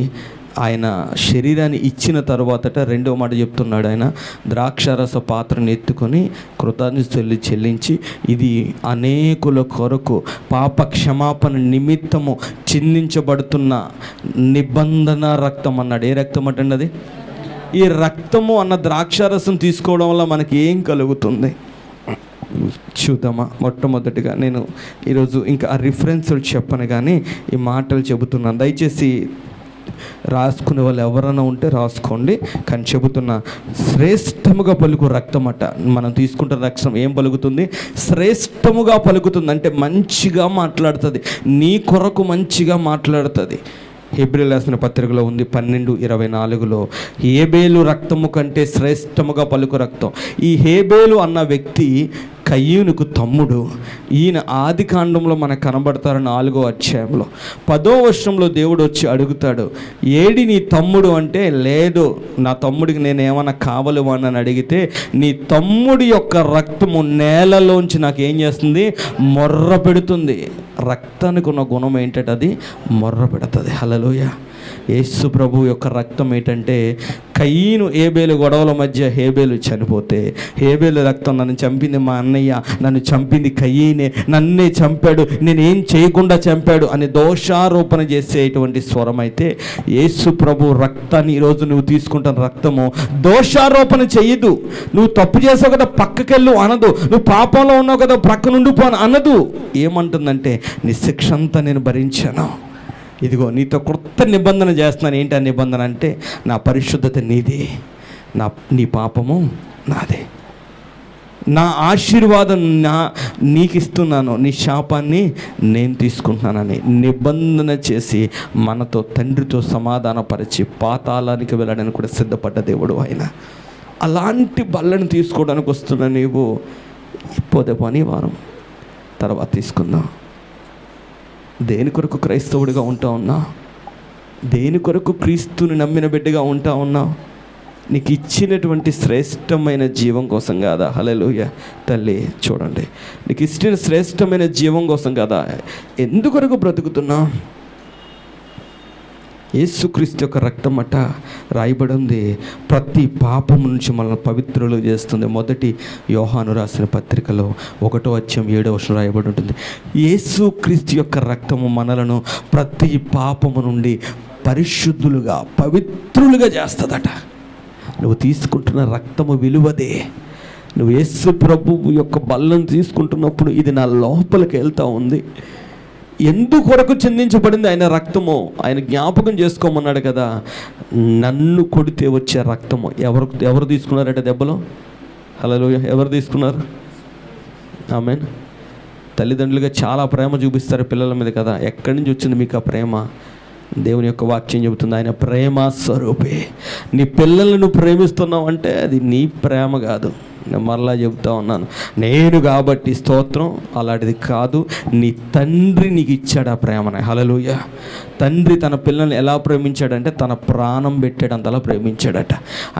[SPEAKER 1] ఆయన శరీరాన్ని ఇచ్చిన తర్వాతట రెండవ మాట చెప్తున్నాడు. ఆయన ద్రాక్షారస పాత్రను ఎత్తుకొని కృతజ్ఞతలు చెల్లించి ఇది అనేకుల కొరకు పాప క్షమాపణ నిమిత్తము చిందించబడుతున్న నిబంధన రక్తం అన్నాడు. ఏ రక్తం అంటే అది? ఈ రక్తము అన్న ద్రాక్షారసం తీసుకోవడం వల్ల మనకి ఏం కలుగుతుంది చూద్దామా? మొట్టమొదటిగా నేను ఈరోజు ఇంకా ఆ రిఫరెన్స్లు చెప్పను కానీ ఈ మాటలు చెబుతున్నాను. దయచేసి రాసుకునే వాళ్ళు ఎవరైనా ఉంటే రాసుకోండి. కానీ చెబుతున్న శ్రేష్టముగా పలుకు రక్తం అట. మనం తీసుకుంటున్న రక్తం ఏం పలుకుతుంది? శ్రేష్టముగా పలుకుతుంది. అంటే మంచిగా మాట్లాడుతుంది, నీ కొరకు మంచిగా మాట్లాడుతుంది. హెబ్రీయులు రాసిన పత్రికలో ఉంది 12:24లో హేబేలు రక్తము కంటే శ్రేష్టముగా పలుకు రక్తం. ఈ హేబేలు అన్న వ్యక్తి కయ్యూనుకు తమ్ముడు. ఈయన ఆది కాండంలో మనకు కనబడతారు 4వ అధ్యాయంలో. 10వ వచనంలో దేవుడు వచ్చి అడుగుతాడు, ఏడి నీ తమ్ముడు అంటే, లేదు నా తమ్ముడికి నేను ఏమన్నా కావలేవని అడిగితే, నీ తమ్ముడి యొక్క రక్తము నేలలోంచి నాకు ఏం చేస్తుంది? మొర్ర పెడుతుంది. రక్తానికి ఉన్న గుణం ఏంటంటే అది మొర్ర పెడుతుంది. హల్లెలూయా. యేసు ప్రభు యొక్క రక్తం ఏంటంటే, కయీను హేబేలు గొడవల మధ్య హేబేలు చనిపోతే, హేబేలు రక్తం నన్ను చంపింది మా అన్నయ్య, నన్ను చంపింది కయీనే, నన్నే చంపాడు, నేనేం చేయకుండా చంపాడు అని దోషారోపణ చేసేటువంటి స్వరం అయితే, యేసు ప్రభు రక్తాన్ని ఈరోజు నువ్వు తీసుకుంటున్న రక్తము దోషారోపణ చెయ్యదు. నువ్వు తప్పు చేసావు కదా పక్కకెళ్ళు అనదు, నువ్వు పాపంలో ఉన్నావు కదా ప్రక్క నుండి పోను అనదు. ఏమంటుందంటే, నీ శిక్ష అంతా నేను భరించాను, ఇదిగో నీతో కొత్త నిబంధన చేస్తున్నాను. ఏంటి ఆ నిబంధన అంటే, నా పరిశుద్ధత నీది, నీ పాపము నాదే, నా ఆశీర్వాదం నీకు ఇస్తున్నాను, నీ శాపాన్ని నేను తీసుకుంటున్నానని నిబంధన చేసి మనతో తండ్రితో సమాధానపరిచి పాతాళానికి వెళ్ళడానికి కూడా సిద్ధపడ్డ దేవుడు ఆయన. అలాంటి బల్లను తీసుకోవడానికి వస్తున్నా నీవు. పోతే పని వారం తర్వాత తీసుకుందాం. దేని కొరకు క్రైస్తవుడిగా ఉంటా ఉన్నా, దేని కొరకు క్రీస్తుని నమ్మిన బిడ్డగా ఉంటా ఉన్నావు? నీకు ఇచ్చినటువంటి శ్రేష్టమైన జీవం కోసం కాదా? హల్లెలూయా. తల్లి చూడండి, నీకు ఇచ్చిన శ్రేష్టమైన జీవం కోసం కదా ఎందుకొరకు బ్రతుకుతున్నావు? యేసుక్రీస్తు యొక్క రక్తం అట రాయబడి ఉంది, ప్రతి పాపం నుంచి మనల్ని పవిత్రులు చేస్తుంది. మొదటి యోహాను రాసిన పత్రికలో 1:7 రాయబడి ఉంటుంది. యేసుక్రీస్తు యొక్క రక్తము మనలను ప్రతి పాపము నుండి పరిశుద్ధులుగా పవిత్రులుగా చేస్తుందట. నువ్వు తీసుకుంటున్న రక్తము విలువదే. నువ్వు యేసు ప్రభువు యొక్క బల్లను తీసుకుంటున్నప్పుడు ఇది నా లోపలికి వెళ్తూ ఉంది. ఎందుకొరకు చిందించబడింది ఆయన రక్తము? ఆయన జ్ఞాపకం చేసుకోమన్నాడు కదా. నన్ను కొడితే వచ్చే రక్తము ఎవరు తీసుకున్నారట దెబ్బలో? హల్లెలూయా. ఎవరు తీసుకున్నారు? ఆమేన్. తల్లిదండ్రులుగా చాలా ప్రేమ చూపిస్తారు పిల్లల మీద కదా. ఎక్కడి నుంచి వచ్చింది మీకు ఆ ప్రేమ? దేవుని యొక్క వాక్యం చెబుతుంది, ఆయన ప్రేమ స్వరూపే. నీ పిల్లలను ప్రేమిస్తున్నావు అంటే అది నీ ప్రేమ కాదు. నేను మరలా చెబుతా ఉన్నాను, నేను కాబట్టి స్తోత్రం, అలాంటిది కాదు. నీ తండ్రి నీకు ఇచ్చాడు ఆ ప్రేమని. హల్లెలూయా. తండ్రి తన పిల్లల్ని ఎలా ప్రేమించాడంటే తన ప్రాణం పెట్టాడు, అంతలా ప్రేమించాడట.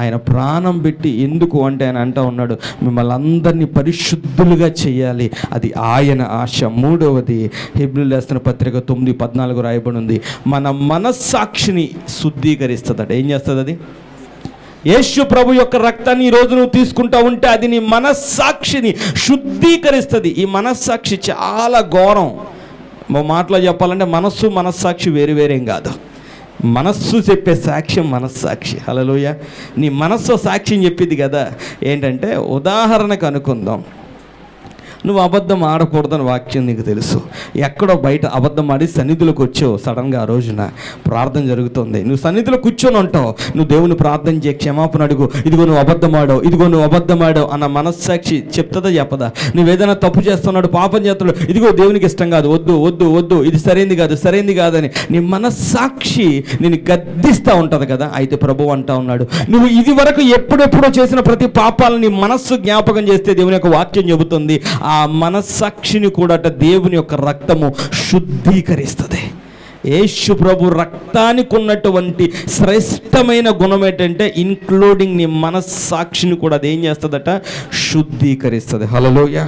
[SPEAKER 1] ఆయన ప్రాణం పెట్టి ఎందుకు అంటే ఆయన అంటా ఉన్నాడు, మిమ్మల్ని అందరినీ పరిశుద్ధులుగా చేయాలి, అది ఆయన ఆశ. మూడవది హెబ్రీయులకు రాసిన పత్రిక 9:14 రాయబడి ఉంది, మన మనస్సాక్షిని శుద్ధీకరిస్తుందట. ఏం చేస్తుంది అది? యేసు ప్రభు యొక్క రక్తాన్ని ఈరోజు నువ్వు తీసుకుంటా ఉంటే అది నీ మనస్సాక్షిని శుద్ధీకరిస్తుంది. ఈ మనస్సాక్షి చాలా ఘోరం. మా మాటలో చెప్పాలంటే మనస్సాక్షి వేరేం కాదు. మనస్సు చెప్పే సాక్ష్యం మనస్సాక్షి. హల్లెలూయా. నీ మనస్సు సాక్ష్యం చెప్పింది కదా. ఏంటంటే ఉదాహరణకు అనుకుందాం, నువ్వు అబద్ధం ఆడకూడదని వాక్యం నీకు తెలుసు. ఎక్కడో బయట అబద్ధం ఆడి సన్నిధిలోకి వచ్చావు. సడన్గా ఆ రోజున ప్రార్థన జరుగుతుంది, నువ్వు సన్నిధిలో కూర్చొని ఉంటావు. నువ్వు దేవుని ప్రార్థన చేయ, క్షమాపణ అడుగు, ఇదిగో నువ్వు అబద్ధం ఆడావు అన్న మనస్సాక్షి చెప్తుందా చెప్పదా? నువ్వు ఏదైనా తప్పు చేస్తున్నాడు, పాపం చేస్తున్నాడు, ఇదిగో దేవునికి ఇష్టం కాదు, వద్దు, ఇది సరైంది కాదని నీ మనస్సాక్షి నేను గద్దిస్తూ ఉంటుంది కదా. అయితే ప్రభు అంటా ఉన్నాడు, నువ్వు ఇది వరకు ఎప్పుడెప్పుడో చేసిన ప్రతి పాపాలను నీ మనస్సు జ్ఞాపకం చేస్తే దేవుని యొక్క వాక్యం చెబుతుంది, ఆ మనస్సాక్షిని కూడా దేవుని యొక్క రక్తము శుద్ధీకరిస్తుంది. యేసు ప్రభు రక్తానికి ఉన్నటువంటి శ్రేష్టమైన గుణం ఏంటంటే ఇంక్లూడింగ్ నీ మనస్సాక్షిని కూడా అది ఏం చేస్తుందట? శుద్ధీకరిస్తుంది. హల్లెలూయా.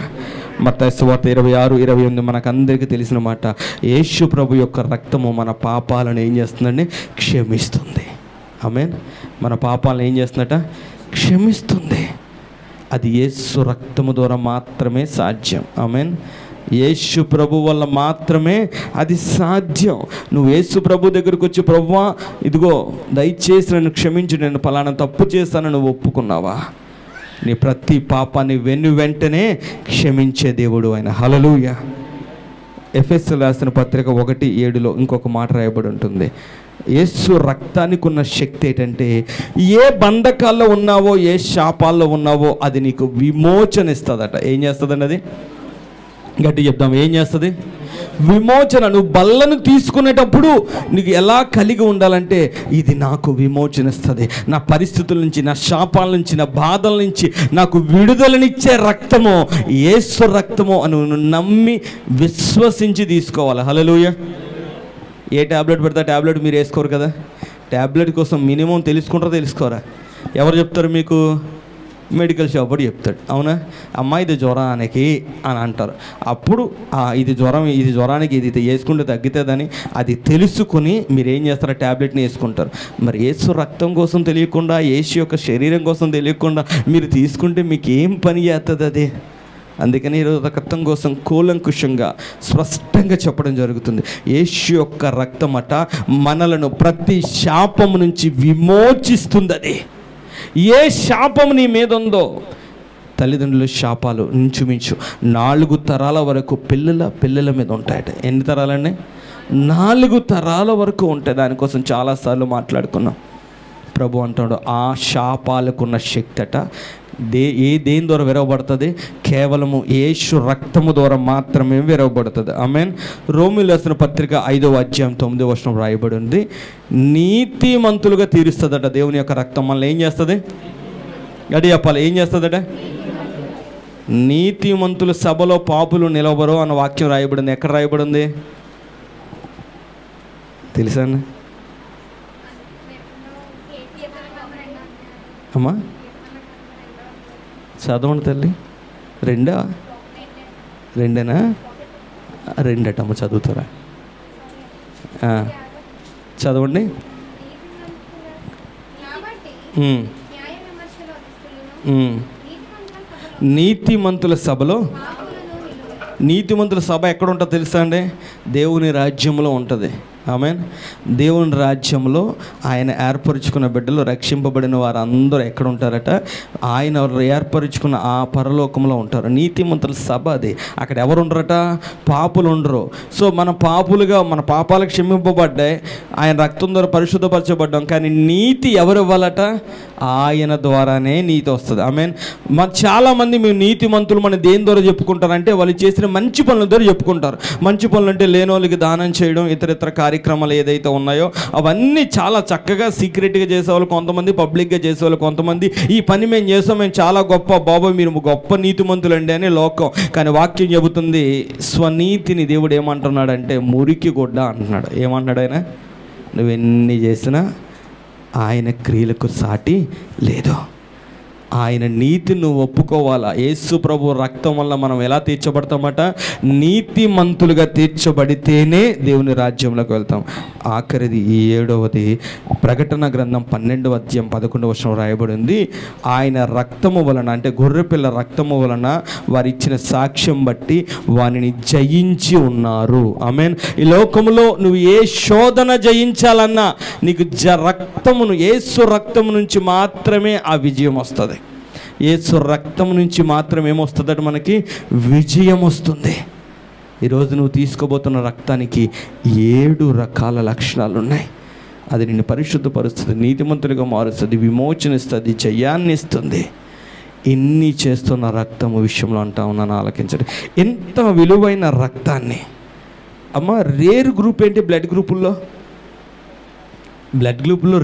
[SPEAKER 1] మత్తయి సువార్త 26:28 మనకందరికీ తెలిసిన మాట. యేసు ప్రభు యొక్క రక్తము మన పాపాలను ఏం చేస్తుందండి? క్షమిస్తుంది. ఆమేన్. మన పాపాలను ఏం చేస్తుందట? క్షమిస్తుంది. అది యేసు రక్తము ద్వారా మాత్రమే సాధ్యం. ఆమేన్. యేసు ప్రభు వల్ల మాత్రమే అది సాధ్యం. నువ్వు యేసు ప్రభు దగ్గరికి వచ్చి, ప్రభువా ఇదిగో దయచేసి నన్ను క్షమించు, నేను పలానా తప్పు చేస్తానని నువ్వు ఒప్పుకున్నావా? నీ ప్రతి పాపాన్ని వెంటనే క్షమించే దేవుడు ఆయన. హల్లెలూయా. ఎఫెసీయులకు రాసిన పత్రిక 1:7 ఇంకొక మాట రాయబడి ఉంటుంది, యేసు రక్తానికి ఉన్న శక్తి ఏంటంటే ఏ బంధకాల్లో ఉన్నావో, ఏ శాపాల్లో ఉన్నావో అది నీకు విమోచన ఇస్తుందట. ఏం చేస్తుందండి అది? గట్టి చెప్దాం, ఏం చేస్తుంది? విమోచన. నువ్వు బల్లను తీసుకునేటప్పుడు నీకు ఎలా కలిగి ఉండాలంటే, ఇది నాకు విమోచన ఇస్తుంది, నా పరిస్థితుల నుంచి, నా శాపాల నుంచి, నా బాధల నుంచి నాకు విడుదలనిచ్చే రక్తము యేసు రక్తము అని నువ్వు నమ్మి విశ్వసించి తీసుకోవాలి. హల్లెలూయా. ఏ ట్యాబ్లెట్ పెడతా ట్యాబ్లెట్ మీరు వేసుకోరు కదా. ట్యాబ్లెట్ కోసం మినిమం తెలుసుకోరా? ఎవరు చెప్తారు మీకు? మెడికల్ షాప్ వాడు చెప్తాడు, అవునా అమ్మ ఇది జ్వరానికి అని అంటారు. అప్పుడు ఇది జ్వరానికి ఇది వేసుకుంటే తగ్గుతుందని అది తెలుసుకుని మీరు ఏం చేస్తారు, ట్యాబ్లెట్ని వేసుకుంటారు. మరి యేసు రక్తం కోసం తెలియకుండా, యేసు యొక్క శరీరం కోసం తెలియకుండా మీరు తీసుకుంటే మీకు ఏం పని చేస్తుంది అది? అందుకని ఈరోజు రక్తం కోసం కూలంకుషంగా స్పష్టంగా చెప్పడం జరుగుతుంది. యేసు యొక్క రక్తమట మనలను ప్రతి శాపము నుంచి విమోచిస్తుంది. అది ఏ శాపం నీ మీద ఉందో, తల్లిదండ్రుల శాపాలు ఇంచుమించు 4 తరాల వరకు పిల్లల మీద ఉంటాయట. ఎన్ని తరాలండి? 4 తరాల వరకు ఉంటాయి. దానికోసం చాలాసార్లు మాట్లాడుకున్నాం. ప్రభు అంటాడు ఆ శాపాలకున్న శక్తి అట దేని ద్వారా విరవబడుతుంది? కేవలము యేసు రక్తము ద్వారా మాత్రమే విరవబడుతుంది. ఆమేన్. రోమీయులకు రాసిన పత్రిక 5వ అధ్యాయం 9వ వచనం రాయబడి ఉంది, నీతిమంతులుగా తీరుస్తుందట దేవుని యొక్క రక్తం. మనల్ని ఏం చేస్తుంది? గడి చెప్పాలి, ఏం చేస్తుందట? నీతిమంతుల సభలో పాపులు నిలవరు అన్న వాక్యం రాయబడింది. ఎక్కడ రాయబడింది తెలుసా అమ్మా? చదవండి తల్లి. రెండేనా? రెండటమ్మ, చదువుతారా? చదవండి. నీతిమంతుల సభలో, నీతిమంతుల సభ ఎక్కడ ఉంటుందో తెలుసా అండి? దేవుని రాజ్యంలో ఉంటుంది. ఆమేన్. దేవుని రాజ్యంలో ఆయన ఏర్పరుచుకున్న బిడ్డలు, రక్షింపబడిన వారు అందరూ ఎక్కడ ఉంటారట? ఆయన ఏర్పరుచుకున్న ఆ పరలోకంలో ఉంటారు. నీతిమంతుల సభ అది. అక్కడ ఎవరు ఉండరట? పాపులు ఉండరు. సో మన పాపులుగా, మన పాపాలకు క్షమింపబడ్డాయి, ఆయన రక్తం ద్వారా పరిశుద్ధపరచబడ్డాం. కానీ నీతి ఎవరు ఇవ్వాలట? ఆయన ద్వారానే నీతి వస్తుంది. ఆమేన్. చాలామంది మేము నీతిమంతులు మన దేని ద్వారా చెప్పుకుంటారంటే వాళ్ళు చేసిన మంచి పనుల ద్వారా చెప్పుకుంటారు. మంచి పనులు అంటే లేని వాళ్ళకి దానం చేయడం, ఇతర కార్యక్రమాలు ఏదైతే ఉన్నాయో అవన్నీ చాలా చక్కగా సీక్రెట్గా చేసేవాళ్ళు కొంతమంది, పబ్లిక్గా చేసేవాళ్ళు కొంతమంది. ఈ పని మేము చేసాం, మేము చాలా గొప్ప, బాబా మీరు గొప్ప నీతిమంతులండి అని లోకం. కానీ వాక్యం చెబుతుంది స్వనీతిని దేవుడు ఏమంటున్నాడంటే మురికి గుడ్డ అంటున్నాడు. ఏమంటున్నాడు ఆయన? నువ్వెన్ని చేసినా ఆయన క్రియలకు సాటి లేదు. ఆయన నీతిని నువ్వు ఒప్పుకోవాలా. యేసు ప్రభు రక్తం వల్ల మనం ఎలా తీర్చబడతామట? నీతిమంతులుగా తీర్చబడితేనే దేవుని రాజ్యంలోకి వెళ్తాం. ఆఖరిది 7వది ప్రకటన గ్రంథం 12వ అధ్యాయం 11వ వచనం రాయబడింది, ఆయన రక్తము వలన, అంటే గొర్రెపిల్ల రక్తము వలన వారు ఇచ్చిన సాక్ష్యం బట్టి వారిని జయించి ఉన్నారు. ఆమేన్. ఈ లోకములో నువ్వు ఏ శోధన జయించాలన్నా నీకు రక్తమును, యేసు రక్తము నుంచి మాత్రమే ఆ విజయం వస్తుంది. యేసు రక్తం నుంచి మాత్రం ఏమొస్తుందట? మనకి విజయం వస్తుంది. ఈరోజు నువ్వు తీసుకోబోతున్న రక్తానికి 7 రకాల లక్షణాలు ఉన్నాయి. అది నిన్ను పరిశుద్ధపరుస్తుంది, నీతిమంతులుగా మారుస్తుంది, విమోచన ఇస్తుంది, జయాన్ని ఇస్తుంది. ఇన్ని చేస్తున్న రక్తము విషయంలో అంటా ఉన్నాను, ఆలకించండి. ఎంత విలువైన రక్తాన్ని! అమ్మ, రేర్ గ్రూప్ ఏంటి? బ్లడ్ గ్రూపుల్లో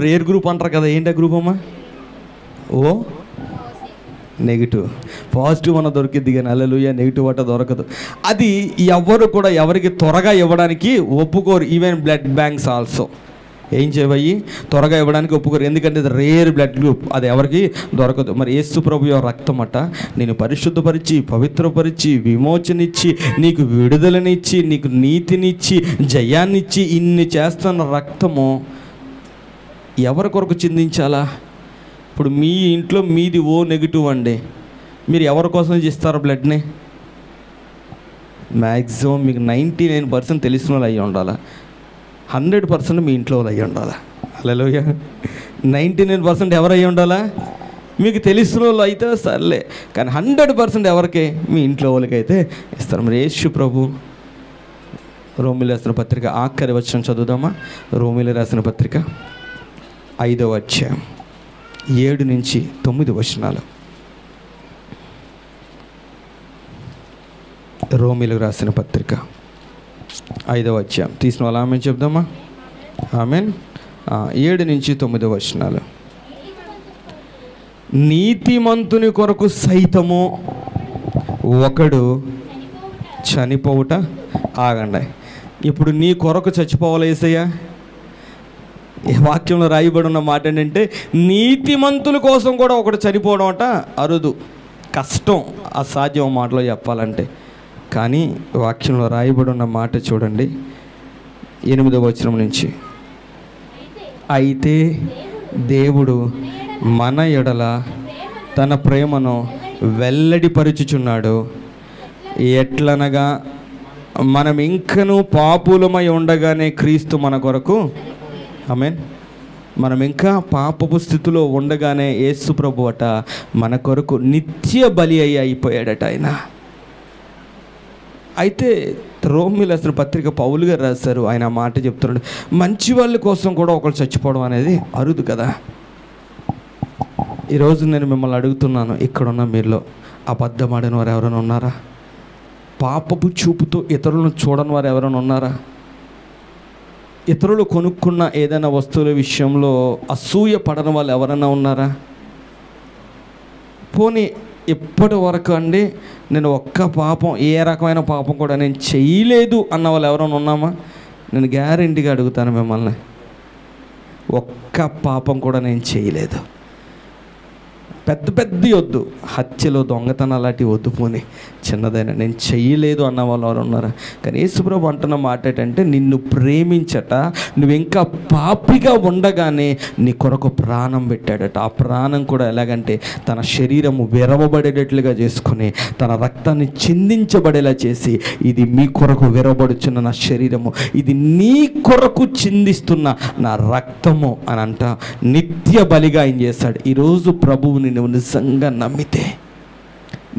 [SPEAKER 1] రేర్ గ్రూప్ అంటారు కదా. ఏంటి ఆ గ్రూప్ అమ్మా? O negative. పాజిటివ్ అన్న దొరికిద్ది కానీ హల్లెలూయా నెగిటివ్ అట్ట దొరకదు. అది ఎవరు కూడా ఎవరికి త్వరగా ఇవ్వడానికి ఒప్పుకోరు. ఈవెన్ బ్లడ్ బ్యాంక్స్ ఆల్సో ఏం చేయవయ్యి త్వరగా ఇవ్వడానికి ఒప్పుకోరు. ఎందుకంటే ఇది రేర్ బ్లడ్ గ్రూప్, అది ఎవరికి దొరకదు. మరి యేసు ప్రభు యొక్క రక్తం అట నేను పరిశుద్ధపరిచి, పవిత్రపరిచి, విమోచనిచ్చి, నీకు విడుదలనిచ్చి, నీకు నీతినిచ్చి, జయాన్నిచ్చి, ఇన్ని చేస్తున్న రక్తము ఎవరి కొరకు చిందించాలా? ఇప్పుడు మీ ఇంట్లో మీది ఓ నెగిటివ్ అండి, మీరు ఎవరి కోసం చేస్తారు బ్లడ్ని? మ్యాక్సిమం మీకు 99% తెలిసిన వాళ్ళు అయ్యి ఉండాలా, 100% మీ ఇంట్లో వాళ్ళు అయ్యి ఉండాలా. హల్లెలూయా. 99% ఎవరు అయ్యి ఉండాలా? మీకు తెలిసిన వాళ్ళు అయితే సర్లే, కానీ 100% ఎవరికి? మీ ఇంట్లో వాళ్ళకి అయితే ఇస్తారు. మరి యేసు ప్రభు రోమీయులకు రాసిన పత్రిక ఆఖరి వచనం చదువుదామా? రోమీయులకు రాసిన పత్రిక 5వ అధ్యాయం 7 నుంచి 9 వచనాలు. రోమీయులకు రాసిన పత్రిక 5వ అధ్యాయం తీసిన వాళ్ళు ఆమెన్ చెప్దామా? ఆమెన్. 7 నుంచి 9 వచనాలు. నీతిమంతుని కొరకు సైతము ఒకడు చనిపోవుట. ఆగండి, ఇప్పుడు నీ కొరకు చచ్చిపోవాలి యేసయ్యా? ఈ వాక్యంలో రాయబడి ఉన్న మాట ఏంటంటే నీతిమంతుల కోసం కూడా ఒకటి చనిపోవడం అట అరుదు, కష్టం, అసాధ్యం మాటలో చెప్పాలంటే. కానీ వాక్యంలో రాయబడి ఉన్న మాట చూడండి 8వ వచనం నుంచి. అయితే దేవుడు మన ఎడల తన ప్రేమను వెల్లడిపరుచుచున్నాడు. ఎట్లనగా మనం ఇంకనూ పాపులమై ఉండగానే క్రీస్తు మన కొరకు, ఆమేన్, మనం ఇంకా పాపపు స్థితిలో ఉండగానే యేసు ప్రభు అట మన కొరకు నిత్య బలి అయిపోయాడట ఆయన. అయితే రోమీయులకు రాసిన పత్రిక పౌలు గారు రాశారు, ఆయన మాట చెప్తున్నాడు, మంచి వాళ్ళ కోసం కూడా ఒకరు చచ్చిపోవడం అనేది అరుదు కదా. ఈరోజు నేను మిమ్మల్ని అడుగుతున్నాను, ఇక్కడున్న మీలో అబద్ధమాడిన వారు ఎవరైనా ఉన్నారా? పాపపు చూపుతో ఇతరులను చూడని వారు ఎవరైనా ఉన్నారా? ఇతరులు కొనుక్కున్న ఏదైనా వస్తువుల విషయంలో అసూయ పడని వాళ్ళు ఎవరైనా ఉన్నారా? పోనీ ఇప్పటి వరకు అండి నేను ఒక్క పాపం, ఏ రకమైన పాపం కూడా నేను చేయలేదు అన్న వాళ్ళు ఎవరైనా ఉన్నామా? నేను గ్యారెంటీగా అడుగుతాను మిమ్మల్ని, ఒక్క పాపం కూడా నేను చేయలేదు. పెద్ద పెద్ద వద్దు, హత్యలు, దొంగతనం అలాంటివి వద్దు, పోనీ చిన్నదైనా నేను చెయ్యలేదు అన్న వాళ్ళు ఎవరు ఉన్నారా? కానీ యేసుప్రభు అంటున్న మాట ఏంటంటే నిన్ను ప్రేమించట, నువ్వు ఇంకా పాపిగా ఉండగానే నీ కొరకు ప్రాణం పెట్టాడట. ఆ ప్రాణం కూడా ఎలాగంటే తన శరీరము విరవబడేటట్లుగా చేసుకుని తన రక్తాన్ని చిందించబడేలా చేసి, ఇది మీ కొరకు విరవబడుచున్న నా శరీరము, ఇది నీ కొరకు చిందిస్తున్న నా రక్తము అని అంట నిత్య బలిగా ఆయన చేశాడు. ఈరోజు ప్రభువుని నువ్వు నిజంగా నమ్మితే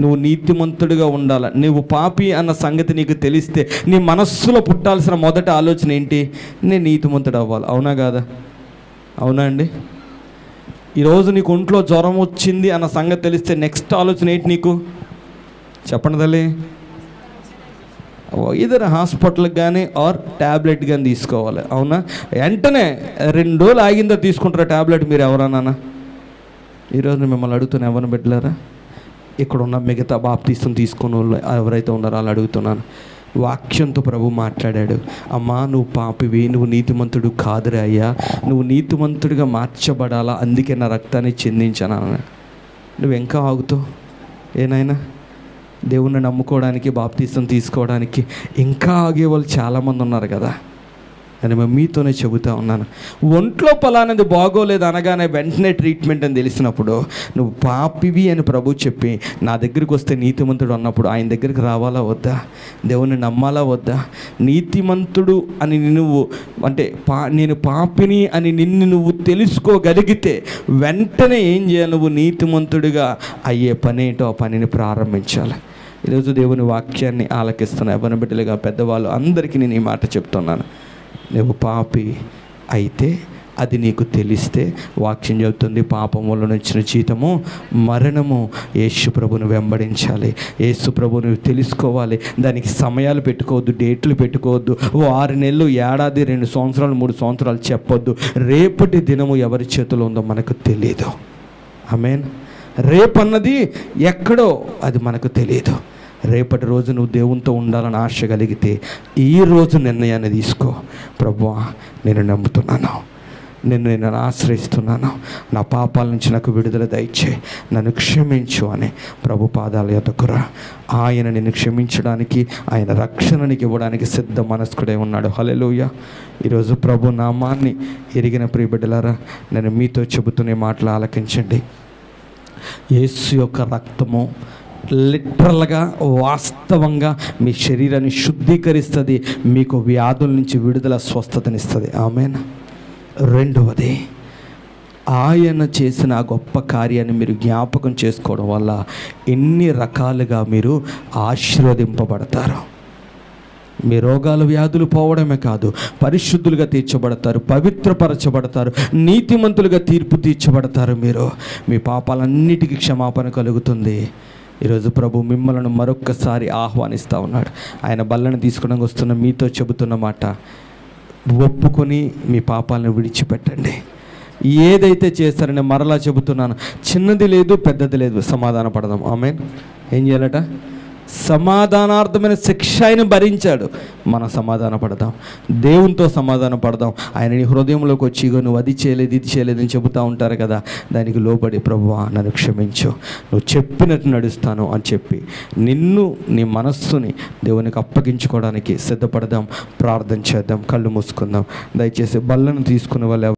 [SPEAKER 1] నువ్వు నీతిమంతుడిగా ఉండాలి. నువ్వు పాపి అన్న సంగతి నీకు తెలిస్తే నీ మనస్సులో పుట్టాల్సిన మొదటి ఆలోచన ఏంటి? నేను నీతిమంతుడు అవ్వాలి. అవునా కాదా? అవునా అండి? ఈరోజు నీకు ఒంట్లో జ్వరం వచ్చింది అన్న సంగతి తెలిస్తే నెక్స్ట్ ఆలోచన ఏంటి నీకు? చెప్పండి తల్లి. ఇద్దరు హాస్పిటల్కి కానీ ఆర్ ట్యాబ్లెట్ కానీ తీసుకోవాలి. అవునా? వెంటనే 2 రోజులు ఆగిందా తీసుకుంటారా ట్యాబ్లెట్? మీరు ఎవరన్నా ఈరోజు మిమ్మల్ని అడుగుతున్నా, ఎవరిని పెట్టలేరా? ఇక్కడ ఉన్న మిగతా బాప్తీసం తీసుకున్న వాళ్ళు ఎవరైతే ఉన్నారో వాళ్ళు అడుగుతున్నాను. వాక్యంతో ప్రభు మాట్లాడాడు, అమ్మా నువ్వు పాపివి, నువ్వు నీతిమంతుడు కాదురా అయ్యా, నువ్వు నీతిమంతుడిగా మార్చబడాలా, అందుకే నా రక్తాన్ని చిందించాను. నువ్వు ఇంకా ఆగుతావు? ఏనాయనా, దేవుణ్ణి నమ్ముకోవడానికి, బాప్తీసం తీసుకోవడానికి ఇంకా ఆగే వాళ్ళు చాలామంది ఉన్నారు కదా. నేను మీతోనే చెబుతా ఉన్నాను, ఒంట్లో పలానది బాగోలేదు అనగానే వెంటనే ట్రీట్మెంట్ అని తెలిసినప్పుడు నువ్వు పాపివి అని ప్రభు చెప్పి నా దగ్గరికి వస్తే నీతిమంతుడు అన్నప్పుడు ఆయన దగ్గరికి రావాలా వద్దా? దేవుని నమ్మాలా వద్దా? నీతిమంతుడు అని నువ్వు అంటే నేను పాపిని అని నిన్ను నువ్వు తెలుసుకోగలిగితే వెంటనే ఏం చేయాలి? నువ్వు నీతిమంతుడిగా అయ్యే పనేంటో ఆ పనిని ప్రారంభించాలి. ఈరోజు దేవుని వాక్యాన్ని ఆలకిస్తున్న ఎవరి బిడ్డలుగా పెద్దవాళ్ళు అందరికీ నేను ఈ మాట చెప్తున్నాను. నువ్వు పాపి అయితే అది నీకు తెలిస్తే వాక్యం చెబుతుంది, పాపం వల్ల వచ్చిన జీతము మరణము. యేసు ప్రభుని వెంబడించాలి, యేసు ప్రభుని తెలుసుకోవాలి. దానికి సమయాలు పెట్టుకోవద్దు, డేట్లు పెట్టుకోవద్దు. 6 నెలలు, ఏడాది, 2 సంవత్సరాలు, 3 సంవత్సరాలు చెప్పొద్దు. రేపటి దినము ఎవరి చేతిలో ఉందో మనకు తెలియదు. ఆమేన్. రేపన్నది ఎక్కడో అది మనకు తెలియదు. రేపటి రోజు నువ్వు దేవునితో ఉండాలని ఆశ కలిగితే ఈరోజు నిర్ణయాన్ని తీసుకో. ప్రభువా నేను నమ్ముతున్నాను, నేను ఆశ్రయిస్తున్నాను, నా పాపాల నుంచి నాకు విడుదల దయచేయి, నన్ను క్షమించు అని ప్రభు పాదాల యొద్దకు రా. ఆయన నిన్ను క్షమించడానికి, ఆయన రక్షణనికి ఇవ్వడానికి సిద్ధ మనస్కుడే ఉన్నాడు. హల్లెలూయా. ఈరోజు ప్రభు నామాన్ని ఎరిగిన ప్రియ బిడ్డలారా, నేను మీతో చెబుతున్న మాటలు ఆలకించండి. యేసు యొక్క రక్తము లిటరల్గా, వాస్తవంగా మీ శరీరాన్ని శుద్ధీకరిస్తుంది, మీకు వ్యాధుల నుంచి విడుదల, స్వస్థతనిస్తుంది. ఆమేన్. రెండవది, ఆయన చేసిన ఆ గొప్ప కార్యాన్ని మీరు జ్ఞాపకం చేసుకోవడం వల్ల ఎన్ని రకాలుగా మీరు ఆశీర్వదింపబడతారు. మీ రోగాలు, వ్యాధులు పోవడమే కాదు, పరిశుద్ధులుగా తీర్చబడతారు, పవిత్రపరచబడతారు, నీతిమంతులుగా తీర్పు తీర్చబడతారు. మీరు మీ పాపాలన్నిటికీ క్షమాపణ కలుగుతుంది. ఈరోజు ప్రభు మిమ్మల్ని మరొక్కసారి ఆహ్వానిస్తూ ఉన్నాడు. ఆయన బల్లను తీసుకోవడానికి వస్తున్న మీతో చెబుతున్న మాట, ఒప్పుకొని మీ పాపాలను విడిచిపెట్టండి. ఏదైతే చేస్తారని మరలా చెబుతున్నాను, చిన్నది లేదు, పెద్దది లేదు, సమాధాన పడదాం. ఆమేన్. ఏం చేయాలట? సమాధానార్థమైన శిక్ష ఆయన భరించాడు. మనం సమాధాన పడదాం, దేవునితో సమాధాన పడదాం. ఆయన నీ హృదయంలోకి వచ్చి ఇగో నువ్వు అది చేయలేదు ఇది చేయలేదు అని చెబుతూ ఉంటారు కదా, దానికి లోబడి ప్రభువా నన్ను క్షమించు, నువ్వు చెప్పినట్టు నడుస్తాను అని చెప్పి నిన్ను నీ మనస్సుని దేవునికి అప్పగించుకోవడానికి సిద్ధపడదాం. ప్రార్థన చేద్దాం, కళ్ళు మూసుకుందాం. దయచేసి బల్లను తీసుకునే వాళ్ళు